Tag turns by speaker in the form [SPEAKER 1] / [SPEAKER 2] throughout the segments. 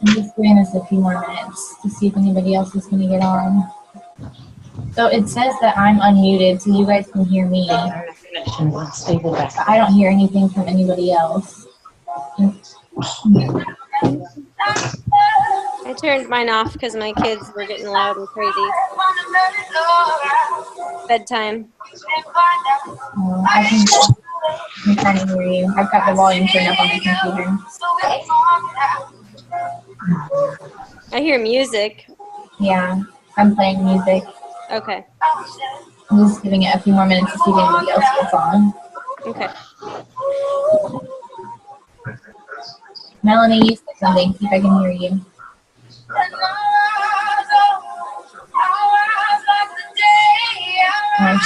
[SPEAKER 1] I'm just giving this a few more minutes to see if anybody else is going to get on. So it says that I'm unmuted, so you guys can hear me. But I don't hear anything from anybody else.
[SPEAKER 2] I turned mine off because my kids were getting loud and crazy. Bedtime.
[SPEAKER 1] I can kind of hear you. I've got the volume turned up on the computer.
[SPEAKER 2] I hear music.
[SPEAKER 1] Yeah, I'm playing music.
[SPEAKER 2] Okay.
[SPEAKER 1] I'm just giving it a few more minutes to see if anybody else gets on.
[SPEAKER 2] Okay.
[SPEAKER 1] Melanie, you said something. See if I can hear you.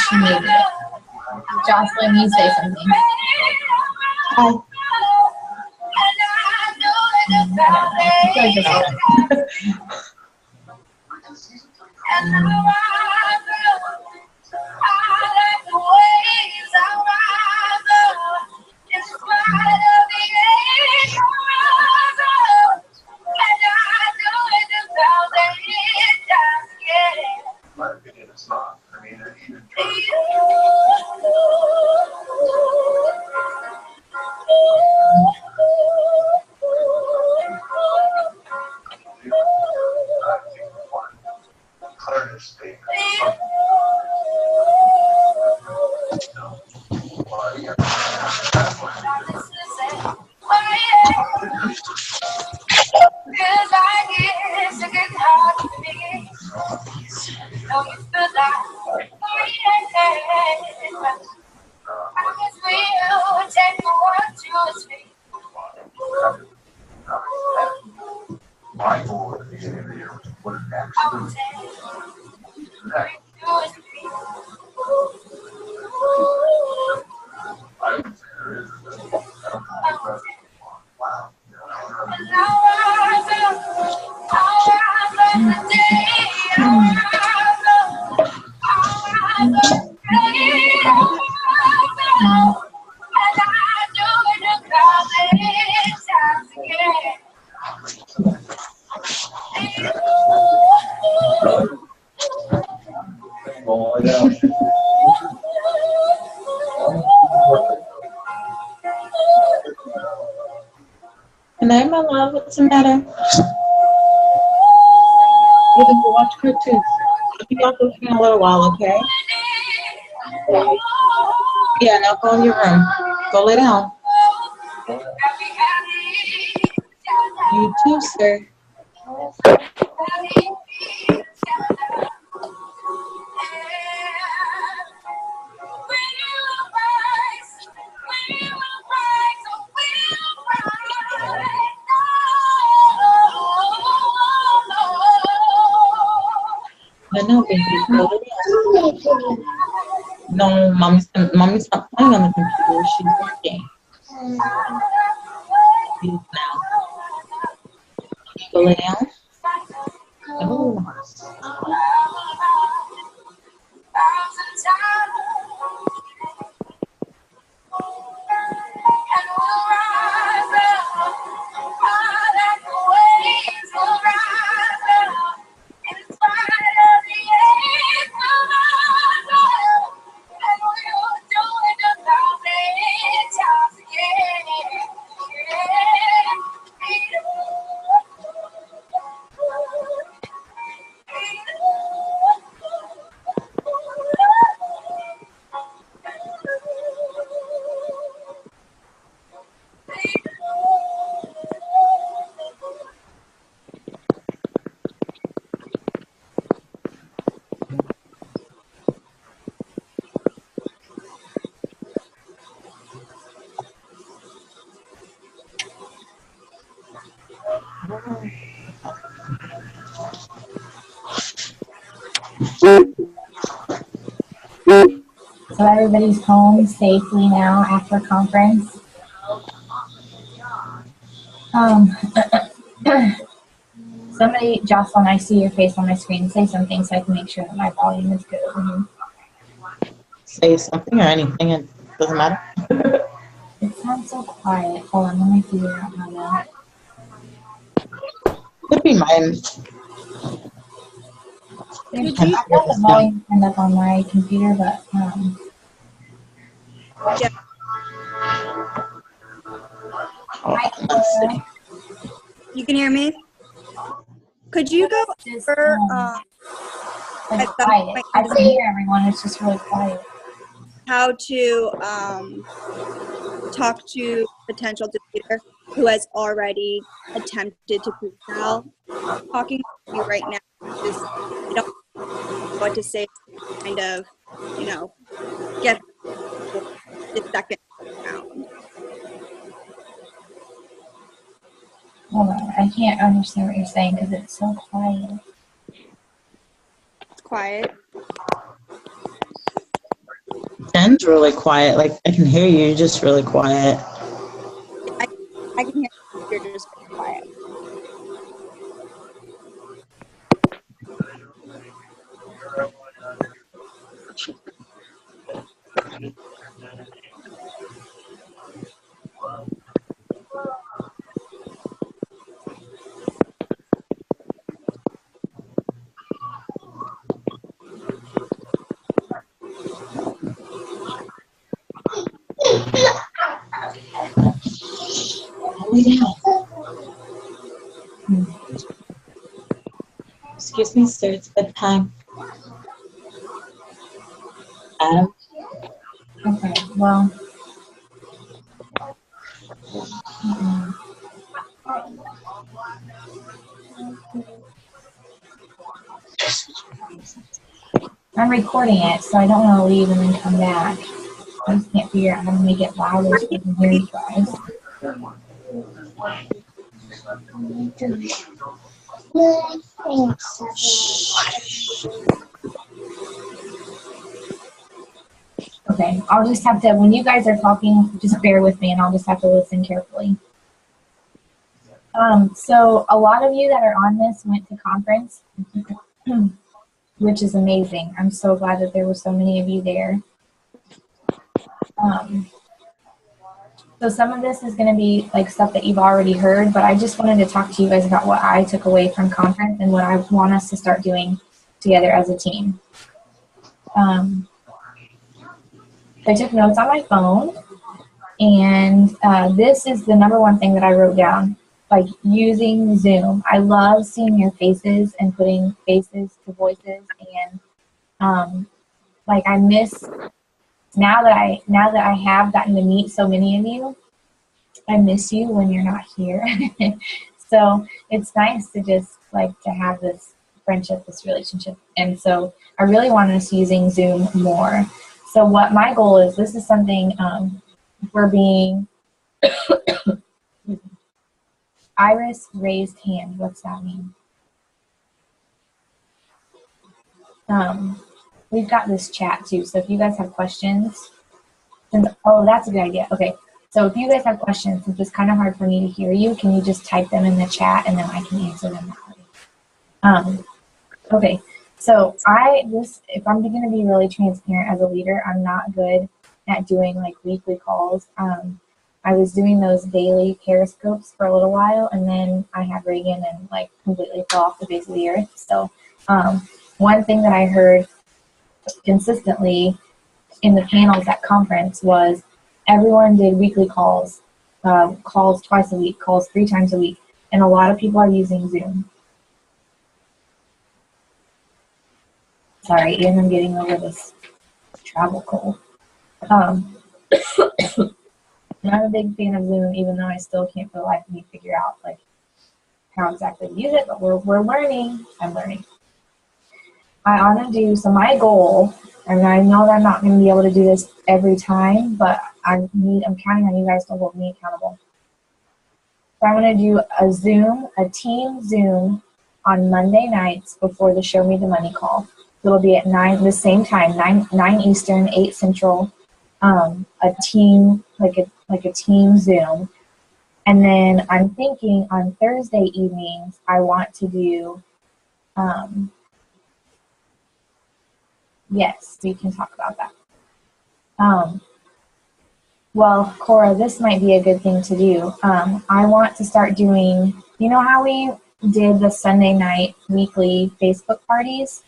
[SPEAKER 1] She muted it. Jocelyn, you say something. Hi. I feel like this
[SPEAKER 3] Hello, my love. What's the matter? We're going to watch cartoons. I'll be off with you in a little while, okay? Yeah, now go in your room. Go lay down. You too, sir. No, baby, go lay down. No, mommy's not playing on the computer. She's working. Please now. Go lay down. Oh.
[SPEAKER 1] So everybody's home safely now after conference. Somebody, Jocelyn, I see your face on my screen. Say something so I can make sure that my volume is good over here.
[SPEAKER 3] Say something or anything, it doesn't matter.
[SPEAKER 1] It sounds so quiet. Hold on, let me figure out how to.
[SPEAKER 3] Could be mine.
[SPEAKER 1] I've got the volume turned up on my computer, but
[SPEAKER 2] Yeah.
[SPEAKER 3] Let's see.
[SPEAKER 2] You can hear me? Could you go
[SPEAKER 1] just
[SPEAKER 2] over
[SPEAKER 1] like
[SPEAKER 2] at some
[SPEAKER 1] quiet.
[SPEAKER 2] point
[SPEAKER 1] I can hear everyone. It's just really quiet.
[SPEAKER 2] how to talk to potential debater who has already attempted to freestyle? Talking to you right now, just I don't know what to say. Kind of, get the second round.
[SPEAKER 1] Hold on. I can't understand what you're saying because it's so quiet.
[SPEAKER 2] It's quiet.
[SPEAKER 3] Jen's really quiet. Like, I can hear you, you're just really quiet.
[SPEAKER 2] I can hear you're just quiet.
[SPEAKER 3] Excuse me, sir, it's bedtime. Adam?
[SPEAKER 1] Okay, well. I'm recording it, so I don't want to leave and then come back. I just can't figure out how to make it louder so I can hear you guys. Okay, I'll just have to, when you guys are talking, just bear with me and I'll just have to listen carefully. So a lot of you that are on this went to conference, which is amazing. I'm so glad that there were so many of you there. So some of this is going to be like stuff that you've already heard, but I just wanted to talk to you guys about what I took away from conference and what I want us to start doing together as a team. I took notes on my phone, and this is the number one thing that I wrote down, like using Zoom. I love seeing your faces and putting faces to voices, and like I miss, now that I have gotten to meet so many of you, I miss you when you're not here. So it's nice to just like to have this friendship, this relationship. And so I really wanted us using Zoom more. So what my goal is, this is something we're being, Iris raised hand, what's that mean? We've got this chat too, so if you guys have questions, oh, that's a good idea. Okay, so if you guys have questions, if it's kind of hard for me to hear you, can you just type them in the chat and then I can answer them that way? Okay, so if I'm going to be really transparent as a leader, I'm not good at doing like weekly calls. I was doing those daily periscopes for a little while, and then I had Reagan and like completely fell off the face of the earth. So one thing that I heard consistently in the panels at conference was everyone did weekly calls, calls twice a week, calls 3 times a week, and a lot of people are using Zoom. Sorry, Ian, I'm getting over this travel cold. I'm a big fan of Zoom, even though I still can't for the life of me figure out like how exactly to use it, but we're learning. I'm learning. I want to do, so my goal, and I know that I'm not going to be able to do this every time, but I'm counting on you guys to hold me accountable. So I'm going to do a team Zoom on Monday nights before the Show Me the Money call. It'll be at 9, the same time, 9 Eastern, 8 Central, a team, like a team Zoom. And then I'm thinking on Thursday evenings, I want to do, yes, we can talk about that. Well, Cora, this might be a good thing to do. I want to start doing, you know how we did the Sunday night weekly Facebook parties?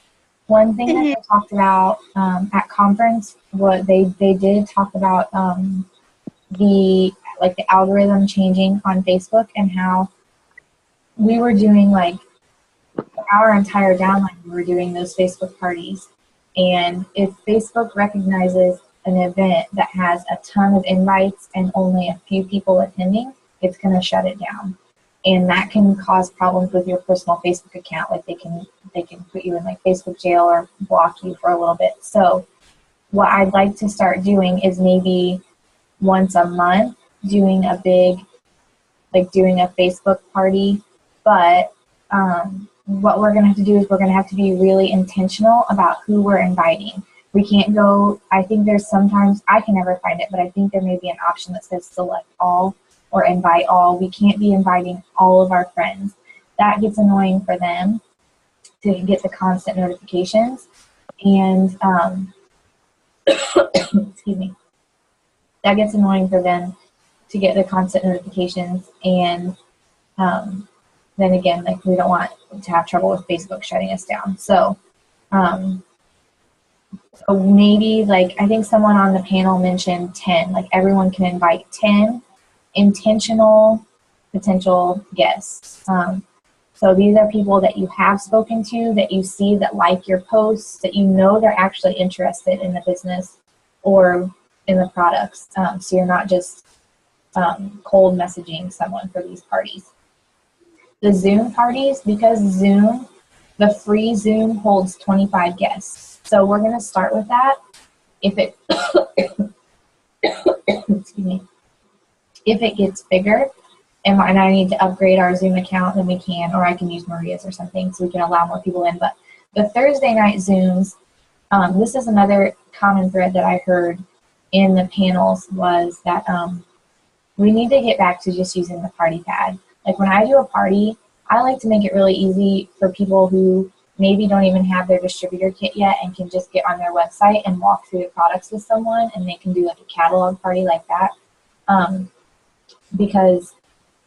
[SPEAKER 1] One thing that they talked about at conference, what they did talk about the algorithm changing on Facebook and how we were doing like our entire downline, we were doing those Facebook parties. And if Facebook recognizes an event that has a ton of invites and only a few people attending, it's going to shut it down. And that can cause problems with your personal Facebook account. Like they can put you in like Facebook jail or block you for a little bit. So what I'd like to start doing is maybe once a month doing a Facebook party. But what we're going to have to do is we're going to have to be really intentional about who we're inviting. We can't go, I think there's sometimes, I can never find it, but I think there may be an option that says select all or invite all. We can't be inviting all of our friends. That gets annoying for them to get the constant notifications. And, excuse me, that gets annoying for them to get the constant notifications. And then again, like we don't want to have trouble with Facebook shutting us down. So, so maybe like, I think someone on the panel mentioned 10, like everyone can invite 10 intentional potential guests. So these are people that you have spoken to, that you see that like your posts, that you know they're actually interested in the business or in the products. So you're not just cold messaging someone for these parties. The Zoom parties, because Zoom, the free Zoom holds 25 guests. So we're going to start with that. If it, excuse me, if it gets bigger and I need to upgrade our Zoom account, then we can, or I can use Maria's or something so we can allow more people in. But the Thursday night Zooms, this is another common thread that I heard in the panels was that we need to get back to just using the party pad. Like when I do a party, I like to make it really easy for people who maybe don't even have their distributor kit yet and can just get on their website and walk through the products with someone, and they can do like a catalog party like that. Because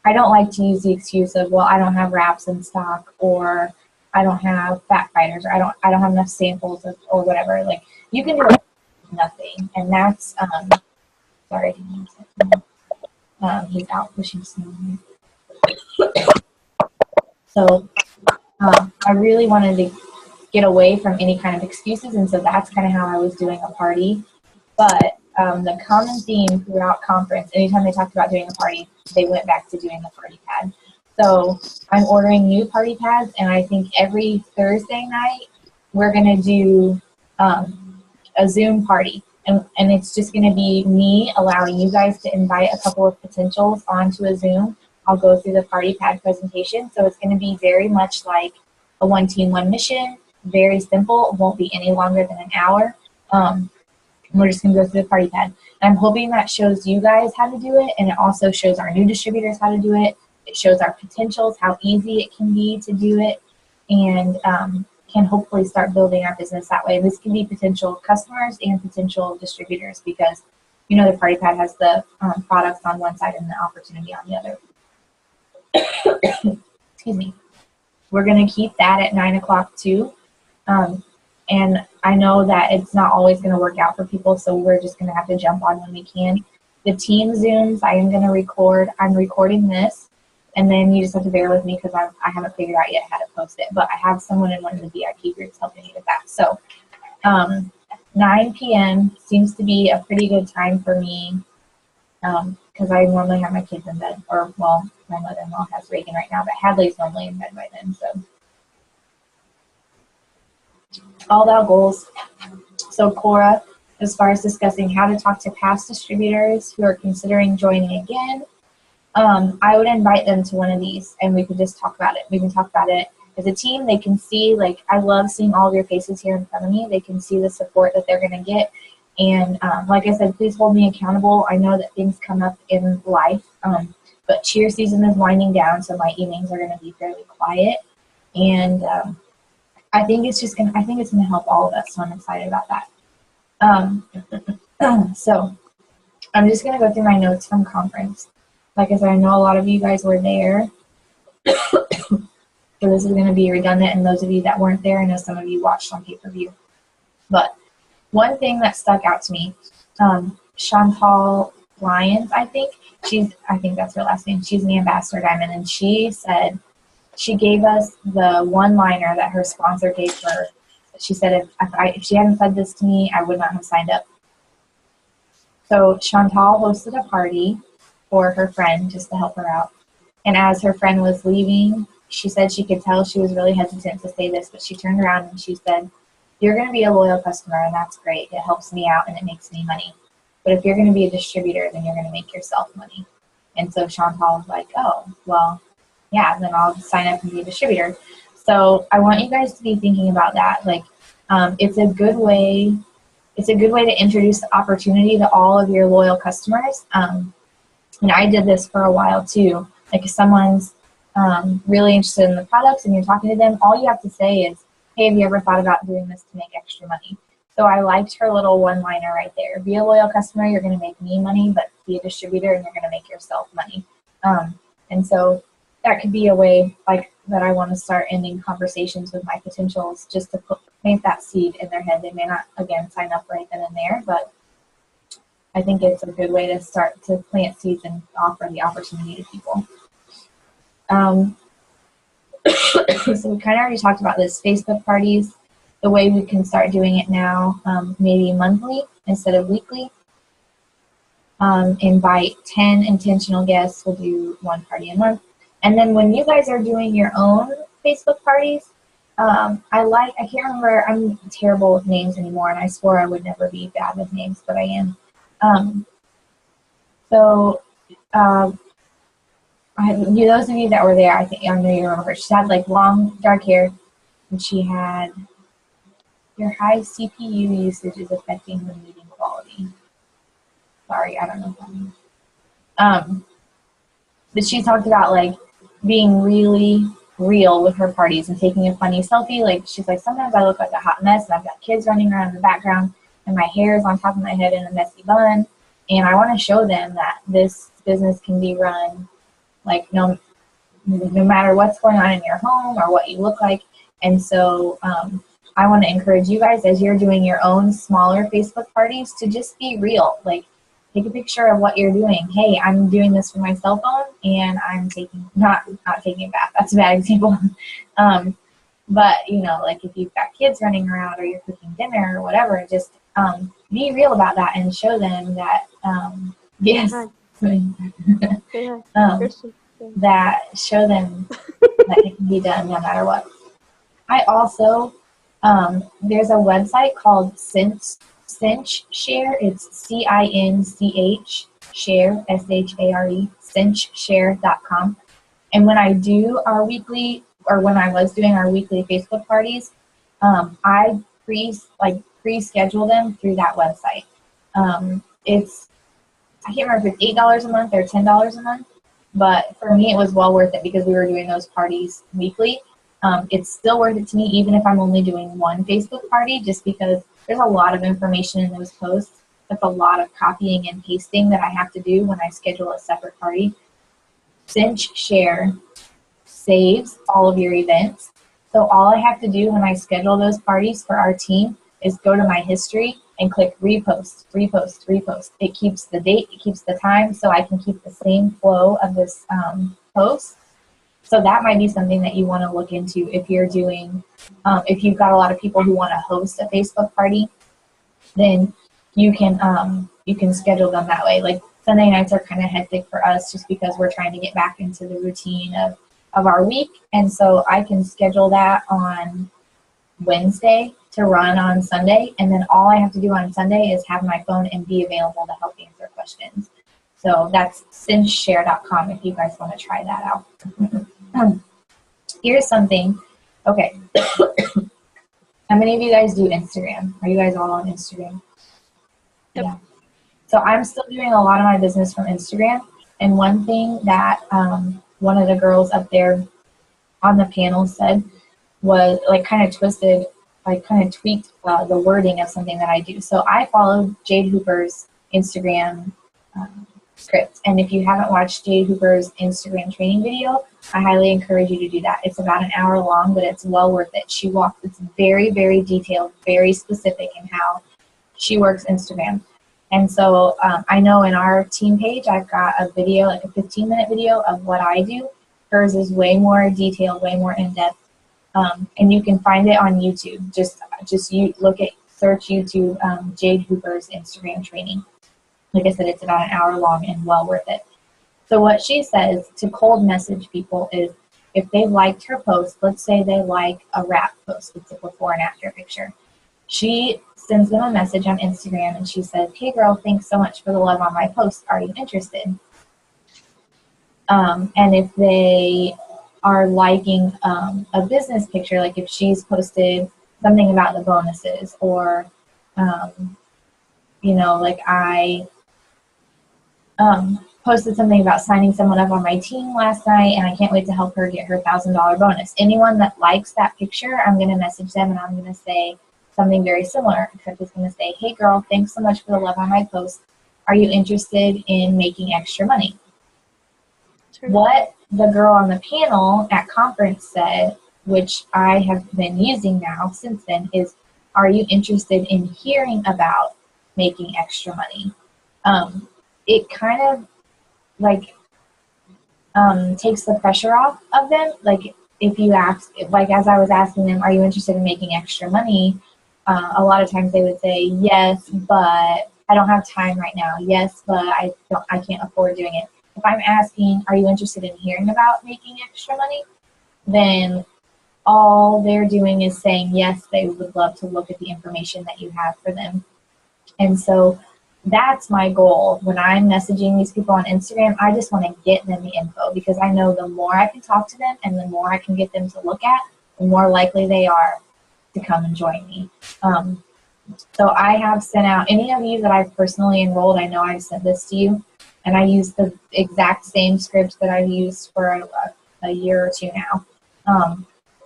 [SPEAKER 1] I don't like to use the excuse of, well, I don't have wraps in stock, or I don't have fat fighters, or I don't have enough samples or whatever. Like you can do nothing, and that's sorry, he's out pushing snow. So I really wanted to get away from any kind of excuses, and so that's kind of how I was doing a party. But the common theme throughout conference, anytime they talked about doing a party, they went back to doing the party pad. So I'm ordering new party pads, and I think every Thursday night we're going to do a Zoom party. And it's just going to be me allowing you guys to invite a couple of potentials onto a Zoom. I'll go through the party pad presentation. So it's going to be very much like a one team, one mission, very simple. It won't be any longer than an hour. We're just going to go through the party pad. And I'm hoping that shows you guys how to do it, and it also shows our new distributors how to do it. It shows our potentials, how easy it can be to do it, and can hopefully start building our business that way. This can be potential customers and potential distributors, because you know the party pad has the products on one side and the opportunity on the other. Excuse me. We're going to keep that at 9 o'clock too. And I know that it's not always going to work out for people, so we're just going to have to jump on when we can. The team Zooms, I am going to record. I'm recording this, and then you just have to bear with me because I haven't figured out yet how to post it. But I have someone in one of the VIP groups helping me with that. So 9 p.m. seems to be a pretty good time for me because I normally have my kids in bed. Or, well, my mother-in-law has Reagan right now, but Hadley's normally in bed by then. So all about goals. So Cora, as far as discussing how to talk to past distributors who are considering joining again, I would invite them to one of these and we could just talk about it. We can talk about it as a team. They can see, like, I love seeing all of your faces here in front of me. They can see the support that they're going to get. And like I said, please hold me accountable. I know that things come up in life, but cheer season is winding down, so my evenings are going to be fairly quiet. And I think it's going to help all of us, so I'm excited about that. So I'm just going to go through my notes from conference. Like I said, I know a lot of you guys were there. So this is going to be redundant, and those of you that weren't there, I know some of you watched on pay-per-view. But one thing that stuck out to me, Chantal Lyons, I think that's her last name. She's the Ambassador Diamond, and she said, she gave us the one-liner that her sponsor gave her. She said, if she hadn't said this to me, I would not have signed up. So Chantal hosted a party for her friend just to help her out. And as her friend was leaving, she said she could tell she was really hesitant to say this, but she turned around and she said, you're going to be a loyal customer, and that's great. It helps me out and it makes me money. But if you're going to be a distributor, then you're going to make yourself money. And so Chantal was like, oh, well, yeah, then I'll sign up and be a distributor. So I want you guys to be thinking about that. Like, it's a good way to introduce the opportunity to all of your loyal customers. And I did this for a while too. Like, if someone's really interested in the products and you're talking to them, all you have to say is, hey, have you ever thought about doing this to make extra money? So I liked her little one-liner right there. Be a loyal customer, you're going to make me money, but be a distributor and you're going to make yourself money. And so that could be a way like that I want to start ending conversations with my potentials, just to plant that seed in their head. They may not, again, sign up right then and there, but I think it's a good way to start to plant seeds and offer the opportunity to people. So we kind of already talked about this, Facebook parties, the way we can start doing it now, maybe monthly instead of weekly. Invite 10 intentional guests. We'll do one party a month. And then when you guys are doing your own Facebook parties, I can't remember, I'm terrible with names anymore, and I swore I would never be bad with names, but I am. Those of you that were there, I know you remember her. She had like long dark hair, and she had, your high CPU usage is affecting the meeting quality. Sorry, I don't know what that means. But she talked about like being really real with her parties and taking a funny selfie. Like, she's like, sometimes I look like a hot mess and I've got kids running around in the background and my hair is on top of my head in a messy bun. And I want to show them that this business can be run like no matter what's going on in your home or what you look like. And so I want to encourage you guys, as you're doing your own smaller Facebook parties, to just be real. Like, take a picture of what you're doing. Hey, I'm doing this from my cell phone, and I'm not taking a bath. That's a bad example. But, you know, like if you've got kids running around or you're cooking dinner or whatever, just be real about that and show them that, yes. That show them that it can be done no matter what. I also, there's a website called Cinch Share. It's CINCH Share, SHARE, cinchshare.com. And when I do our weekly, or when I was doing our weekly Facebook parties, I pre-schedule them through that website. I can't remember if it's $8 a month or $10 a month, but for me it was well worth it because we were doing those parties weekly. It's still worth it to me even if I'm only doing one Facebook party, just because there's a lot of information in those posts. That's a lot of copying and pasting that I have to do when I schedule a separate party. Cinch Share saves all of your events. So all I have to do when I schedule those parties for our team is go to my history and click repost, repost, repost. It keeps the date, it keeps the time, so I can keep the same flow of this post. So that might be something that you want to look into if you're doing, if you've got a lot of people who want to host a Facebook party, then you can schedule them that way. Like, Sunday nights are kind of hectic for us just because we're trying to get back into the routine of our week. And so I can schedule that on Wednesday to run on Sunday. And then all I have to do on Sunday is have my phone and be available to help answer questions. So that's cinchshare.com if you guys want to try that out. Here's something. Okay. How many of you guys do Instagram? Are you guys all on Instagram?
[SPEAKER 2] Yep.
[SPEAKER 1] Yeah. So I'm still doing a lot of my business from Instagram. And one thing that one of the girls up there on the panel said was like kind of twisted, like kind of tweaked the wording of something that I do. So I followed Jade Hooper's Instagram script. And if you haven't watched Jade Hooper's Instagram training video, I highly encourage you to do that. It's about an hour long, but it's well worth it. It's very, very detailed, very specific in how she works Instagram. And so I know in our team page, I've got a video, like a 15-minute video of what I do. Hers is way more detailed, way more in-depth. And you can find it on YouTube. Just search YouTube Jade Hooper's Instagram training. Like I said, it's about an hour long and well worth it. So what she says to cold message people is if they liked her post, let's say they like a wrap post, it's a before and after picture. She sends them a message on Instagram and she says, hey girl, thanks so much for the love on my post. Are you interested? And if they are liking a business picture, like if she's posted something about the bonuses or, like I posted something about signing someone up on my team last night and I can't wait to help her get her $1,000 bonus. Anyone that likes that picture, I'm going to message them and I'm going to say something very similar, except it's going to say, hey girl, thanks so much for the love on my post. Are you interested in making extra money?
[SPEAKER 2] Sure.
[SPEAKER 1] What the girl on the panel at conference said, which I have been using now since then, is, are you interested in hearing about making extra money? It kind of like takes the pressure off of them. Like if you ask, like as I was asking them, are you interested in making extra money? A lot of times they would say, yes, but I don't have time right now. Yes, but I can't afford doing it. If I'm asking, are you interested in hearing about making extra money? Then all they're doing is saying, yes, they would love to look at the information that you have for them. And so that's my goal. When I'm messaging these people on Instagram, I just want to get them the info because I know the more I can talk to them and the more I can get them to look at, the more likely they are to come and join me. So I have sent out any of you that I've personally enrolled. I know I've sent this to you, and I use the exact same script that I've used for a year or two now.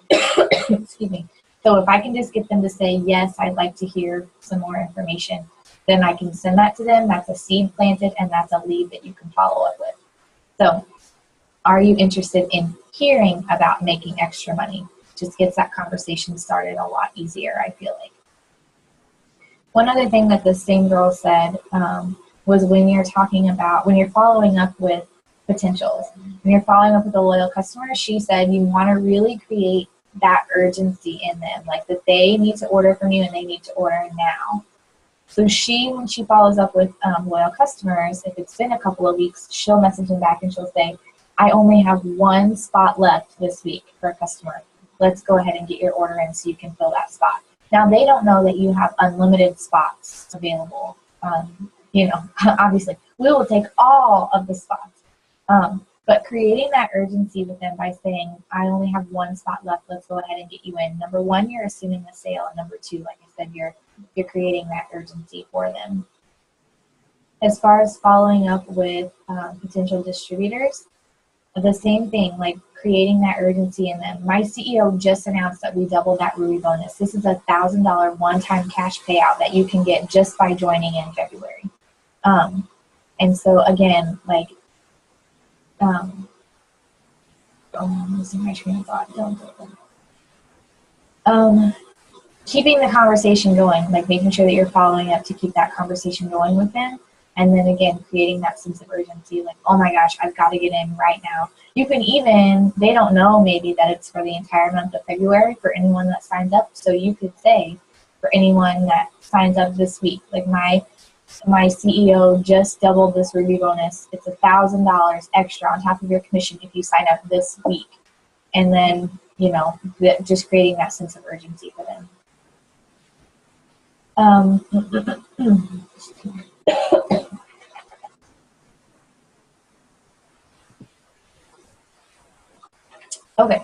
[SPEAKER 1] Excuse me. So if I can just get them to say, yes, I'd like to hear some more information, then I can send that to them. That's a seed planted, and that's a lead that you can follow up with. So are you interested in hearing about making extra money? Just gets that conversation started a lot easier, I feel like. One other thing that the same girl said was when you're following up with potentials, when you're following up with a loyal customer, she said you want to really create that urgency in them, like that they need to order from you and they need to order now. So when she follows up with loyal customers, if it's been a couple of weeks, she'll message them back and she'll say, I only have one spot left this week for a customer. Let's go ahead and get your order in so you can fill that spot. Now, they don't know that you have unlimited spots available. Obviously, we will take all of the spots. But creating that urgency with them by saying, I only have one spot left, let's go ahead and get you in. Number one, you're assuming the sale. And number two, like I said, you're creating that urgency for them. As far as following up with potential distributors, the same thing, like creating that urgency in them. My CEO just announced that we doubled that Ruby bonus. This is a $1,000 one-time cash payout that you can get just by joining in February. And so again, like, I'm losing my train of thought. Keeping the conversation going, like making sure that you're following up to keep that conversation going with them. And then again, creating that sense of urgency, like, oh my gosh, I've got to get in right now. You can even, they don't know maybe that it's for the entire month of February for anyone that signs up. So you could say for anyone that signs up this week, like my CEO just doubled this Ruby bonus. It's $1,000 extra on top of your commission if you sign up this week. And then, just creating that sense of urgency for them. Okay.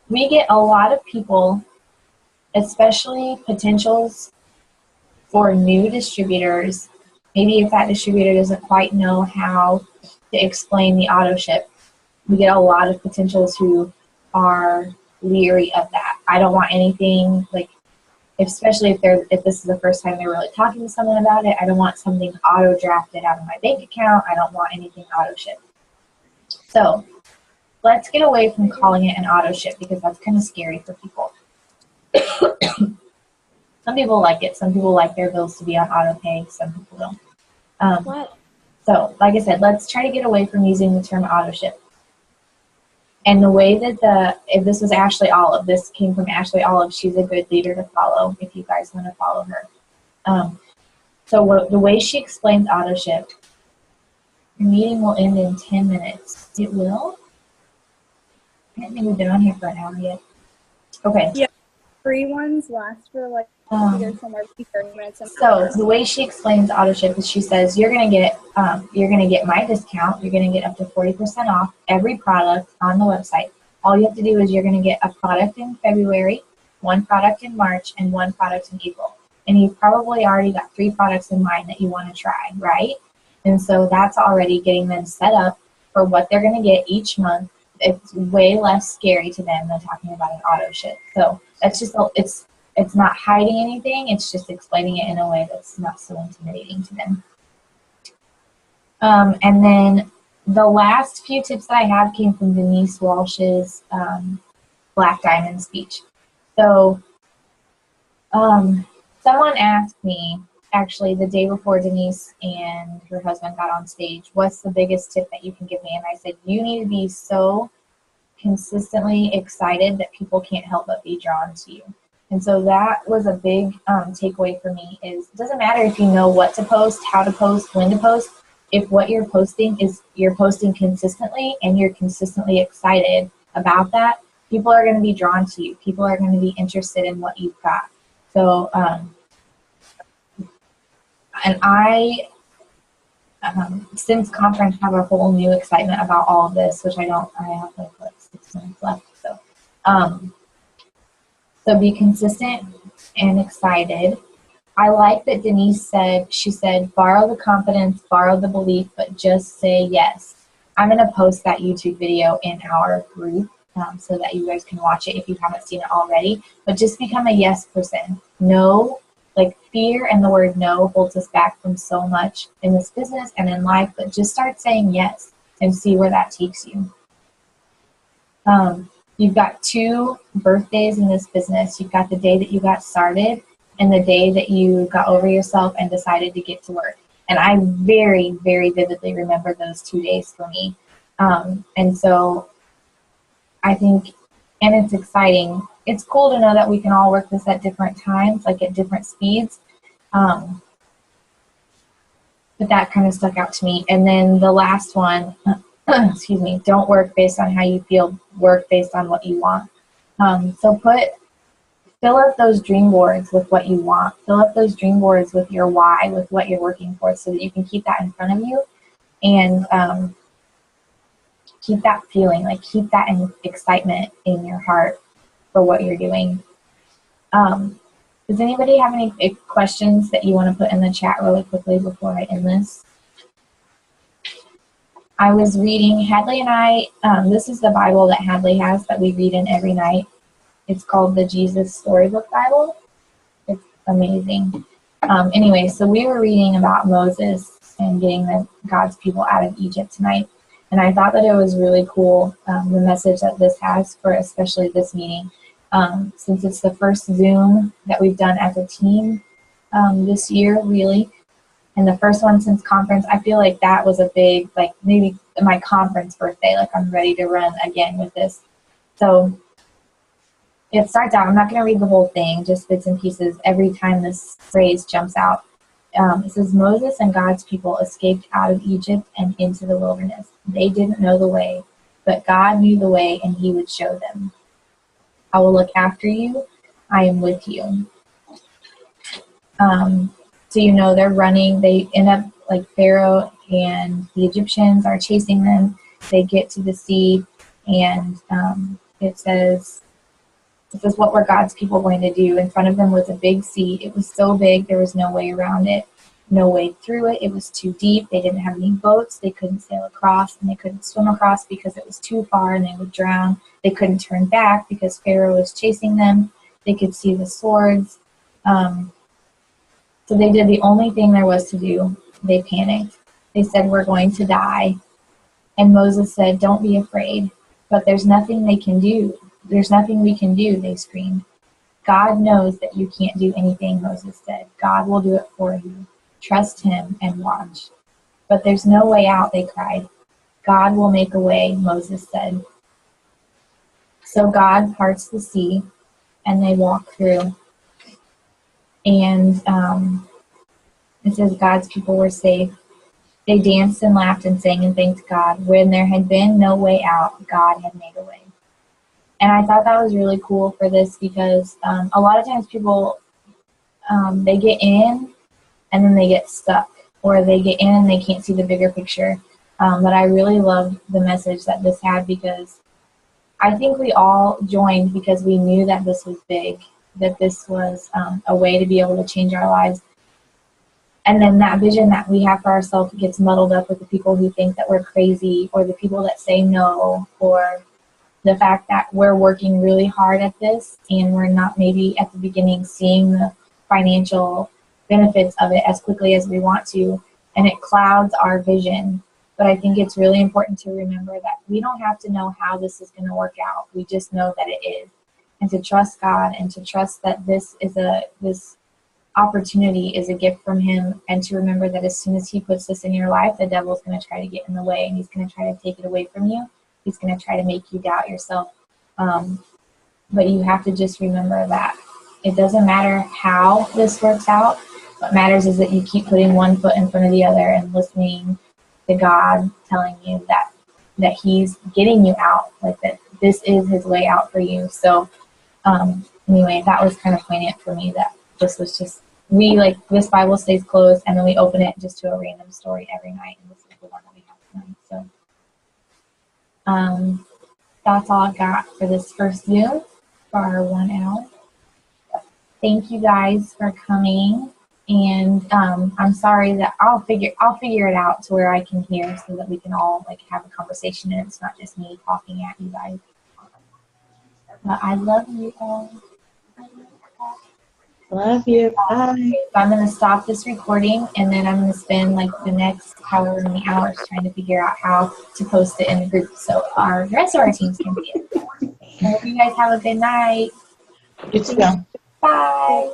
[SPEAKER 1] We get a lot of people, especially potentials for new distributors. Maybe if that distributor doesn't quite know how to explain the auto ship, we get a lot of potentials who are leery of that. I don't want anything like, especially if this is the first time they're really talking to someone about it. I don't want something auto drafted out of my bank account. I don't want anything auto shipped. So let's get away from calling it an auto ship because that's kind of scary for people. Some people like it. Some people like their bills to be on auto pay. Some people don't.
[SPEAKER 2] What?
[SPEAKER 1] So, like I said, let's try to get away from using the term auto ship. And the way that if this was Ashley Olive, this came from Ashley Olive. She's a good leader to follow if you guys want to follow her. The way she explains auto ship, your meeting will end in 10 minutes. It will? I don't think we've been on here for an hour yet. Okay.
[SPEAKER 2] Yeah, free ones last for like either somewhere between 30 minutes and
[SPEAKER 1] So the way she explains auto ship is she says you're gonna get my discount. You're gonna get up to 40% off every product on the website. All you have to do is you're gonna get a product in February, one product in March, and one product in April. And you've probably already got 3 products in mind that you want to try, right? And so that's already getting them set up for what they're gonna get each month. It's way less scary to them than talking about an auto ship. So that's just it's not hiding anything. It's just explaining it in a way that's not so intimidating to them. And then the last few tips that I have came from Denise Walsh's Black Diamond speech. So someone asked me, actually the day before Denise and her husband got on stage, what's the biggest tip that you can give me? And I said, you need to be so consistently excited that people can't help but be drawn to you. And so that was a big takeaway for me is it doesn't matter if you know what to post, how to post, when to post. If what you're posting is you're posting consistently and you're consistently excited about that, people are going to be drawn to you. People are going to be interested in what you've got. So, and I, since conference, have a whole new excitement about all of this, which I have like 6 minutes left. So be consistent and excited. I like that Denise said, she said, borrow the confidence, borrow the belief, but just say yes. I'm going to post that YouTube video in our group so that you guys can watch it if you haven't seen it already. But just become a yes person. No, like fear and the word no holds us back from so much in this business and in life, but just start saying yes and see where that takes you. You've got 2 birthdays in this business. You've got the day that you got started and the day that you got over yourself and decided to get to work. And I very, very vividly remember those 2 days for me. And so I think, and it's exciting. It's cool to know that we can all work this at different times, like at different speeds. But that kind of stuck out to me. And then the last one, excuse me, don't work based on how you feel, work based on what you want. So fill up those dream boards with what you want. Fill up those dream boards with your why, with what you're working for, so that you can keep that in front of you and keep that feeling, like keep that excitement in your heart for what you're doing. Does anybody have any questions that you want to put in the chat really quickly before I end this? I was reading, Hadley and I, this is the Bible that Hadley has that we read in every night. It's called the Jesus Storybook Bible. It's amazing. Anyway, so we were reading about Moses and getting God's people out of Egypt tonight. And I thought that it was really cool, the message that this has for especially this meeting. Since it's the first Zoom that we've done as a team this year, really. And the first one since conference, I feel like that was a big, like maybe my conference birthday, like I'm ready to run again with this. So it starts out, I'm not going to read the whole thing, just bits and pieces. Every time this phrase jumps out, it says, Moses and God's people escaped out of Egypt and into the wilderness. They didn't know the way, but God knew the way and he would show them. I will look after you. I am with you. So, you know, they're running. They end up like Pharaoh and the Egyptians are chasing them. They get to the sea And it says, this is what were God's people going to do. In front of them was a big sea. It was so big, there was no way around it, no way through it. It was too deep. They didn't have any boats. They couldn't sail across, and they couldn't swim across because it was too far and they would drown. They couldn't turn back because Pharaoh was chasing them. They could see the swords. So they did the only thing there was to do. They panicked. They said, we're going to die. And Moses said, don't be afraid. But there's nothing they can do. There's nothing we can do, they screamed. God knows that you can't do anything, Moses said. God will do it for you. Trust him and watch. But there's no way out, they cried. God will make a way, Moses said. So God parts the sea, and they walk through. And it says God's people were safe. They danced and laughed and sang and thanked God. When there had been no way out, God had made a way. And I thought that was really cool for this because a lot of times people, they get in and then they get stuck, or they get in and they can't see the bigger picture. But I really loved the message that this had, because I think we all joined because we knew that this was big, that this was a way to be able to change our lives. And then that vision that we have for ourselves gets muddled up with the people who think that we're crazy, or the people that say no, or the fact that we're working really hard at this and we're not maybe at the beginning seeing the financial benefits of it as quickly as we want to, and it clouds our vision. But I think it's really important to remember that we don't have to know how this is going to work out. We just know that it is. And to trust God, and to trust that this opportunity is a gift from him, and to remember that as soon as he puts this in your life, the devil's going to try to get in the way, and he's going to try to take it away from you. He's going to try to make you doubt yourself. But you have to just remember that it doesn't matter how this works out. What matters is that you keep putting one foot in front of the other and listening to God telling you that he's getting you out, like that this is his way out for you. So anyway, that was kind of poignant for me, that this was just, this Bible stays closed, and then we open it just to a random story every night, and this is the one that we have tonight. So that's all I've got for this first Zoom for our 1 hour. Thank you guys for coming, and I'm sorry that I'll figure it out to where I can hear, so that we can all have a conversation and it's not just me talking at you guys. But I love you all.
[SPEAKER 3] Love you. Bye.
[SPEAKER 1] So I'm going to stop this recording, and then I'm going to spend the next however many hours trying to figure out how to post it in the group so the rest of our teams can see it. I hope you guys have a good night.
[SPEAKER 3] You too.
[SPEAKER 1] Bye.